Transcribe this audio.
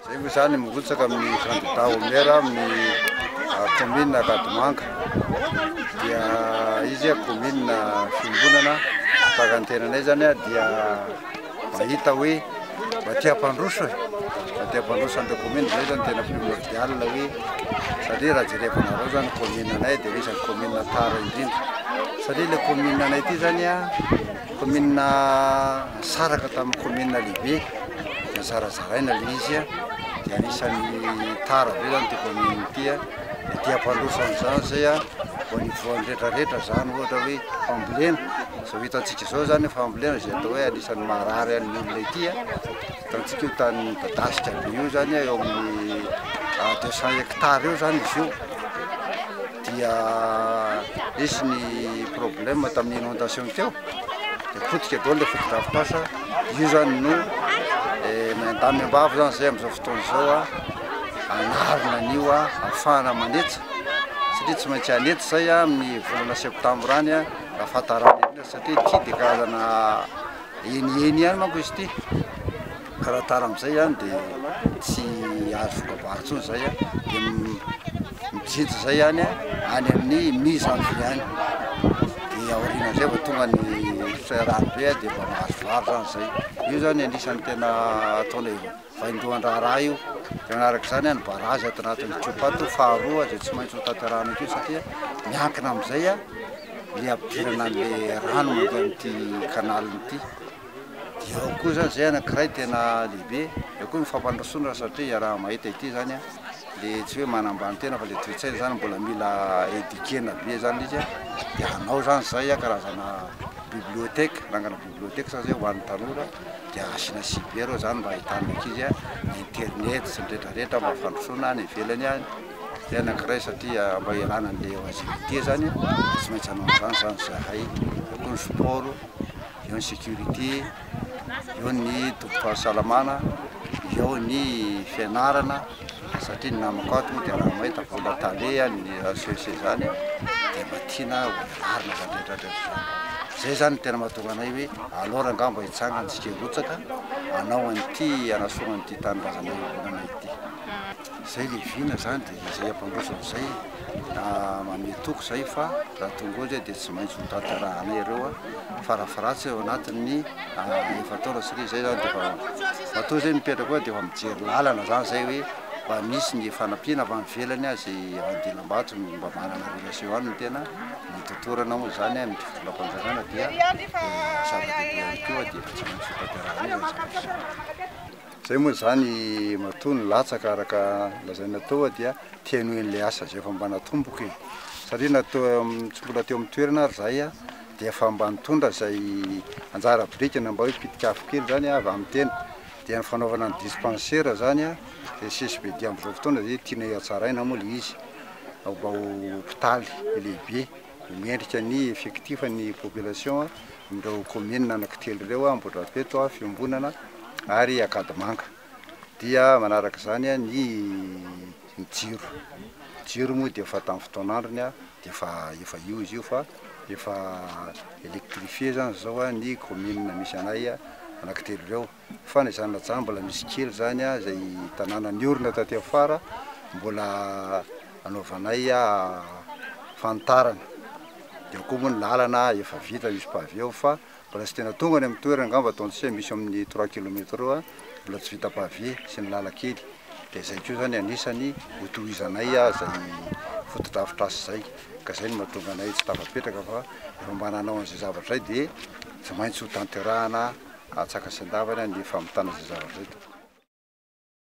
zay moa zany mirotsaka amin'ny candidat au maire amin'ny commune Akadimanga dia izy commune Fiangonana tagantenanay zany dia mahita hoe matiapandroso matiapandrosan'ny commune zay zany tena primordial hoe satria raha jerevanareo zany commune anay dia isan'ny commune tara indrindra satria le commune anay ity zany commune saraka tamin'ny commune lehibe dia zarazaraina le izy dia isan'ny tara be zany ty commune ity tiapandroso am'zany zay ho nivoan'ny rehetrarehetra zany ohatra hoe fambolena zao hitantsika zao zany fambolena zay atao hoe anisan'ny marary an'ny olona ity hitantsika io tany midadasika be io zany eo amin'ny 200 hectares eo zany izy io dia nisy ny problème tamin'ny inondation teo dia potika daholo le fotodrafitrasa io zany no mandamy ambavy zany zay amin'izao fotoana zao anarina an'io ahafahana manetsa satria tsy maintsy anetsa zay amin'ny volana septambra any ahafantarana satria ty dia karazana enieny ihany manko izy ty karaha tara am'izay any dia tsy azo vokabary tsony zay dia mijitsa zay any any amin'ny mi-janvier any dia aoriana zay vao tonga ny rano be dia mba mahazo vary zany zay io zany anisan'ny tena ataonay vaindohan-draharaha io dia manaraka zany ny barazy ato anatin'ny tiopato faharoa zay tsy maintsy ho tanterahana akio satria miankina am'izay le ampidirana an'le rano mandeha amin'ity canaliny ity dia ao koa zany zay anankiray tena lehibe eo koa mifampandrosoana satria raha mahita ity zany le tsy hoe manambany tena fa le toetsaina zany mbola mila édikena be zany izy dia hanao zany zay karazana biblioteka rangana biblioteka sa zay ho an'ny tanora dia asina sibero zany mba ahitana izy internet sy ny rehetrarehetra mba fandrosoana any ivelany any dia anankiray satria mba ialana an'le agilité zany tsy maintsy hanao zany zany zahay eo koa ny sport eo ny sécurité eo ny tombom-pahasalamana eo ny fianarana satria ny namako ato dia raha mahita vola tale ny CEC zany dia mba tiana hoarina zany rehetrarehetra zay zany tena mahatonga anay hoe alora angamba hitsangantsika rotsaka anao an'ity anasoana an'ity tanindrazana ivolana ity zay le vina zany dia zay ampandroso am'izay mametoko zay fa raha tonga ozy dia tsy maintsy ho tanterahanay ireo farafaratsy eo anatin'ny efataona satria zay zany dia fa matoa zay mipetraka koa dia fa mijery lalana zany zay hoe mba misy ny fanampiana avy amin'ny velany azy andilam-bato mba manana relation any tena mitotorana moa zany amin'ny fotolam-panjakana dia zava-dehibe ihany koa dia tsy maintsy ho tanterahana zay moa zany matoa ny latsaka araka lazaina tao dia tianoen'le asa zay efa mba natomboka satria natao tsy mbola teo amin'ny toerana ary zay dia efa mba nitondra zay anjara brikana mba hoe pitikafo kely zany avy amin'ny tena dia ny fanaovana ny dispensaire zany dia CSB dia amin'izao fotoana zay tiana hatsaraina moa le izy mba ho hôpitaly lehibe miendrika ny effectif ny population amin'ireo commune anankitelo ireo Ambohidrapeto Fiangonana ary Akadimanga dia manaraka zany ny jiro moa dia efa tamin'ny fotoan'androny dia efa io izy io fa efa électrifié zany zao ny commune misy anay anankitelo ireo fa ny zany latsany mbola misy kely zany zay tanàna niorina taty afara mbola anaovanay fantarana dia koa moa ny lalana efa vita misy paveo fa mbola tsy tena tonga ny amin'ny toerana angamba ataontsika misy amin'ny 3 km eo mbola tsy vita pave sy ny lalakely dia zay koa zany anisany hotohizanay zay fotodrafitrasa zay ka zay ny mahatonga anay tsy tafapetraka fa efa mba nanao an'izay zavatra zay dia tsy maintsy ho tanterahana atsaka sy andavana ny famitana zay zavatra zay.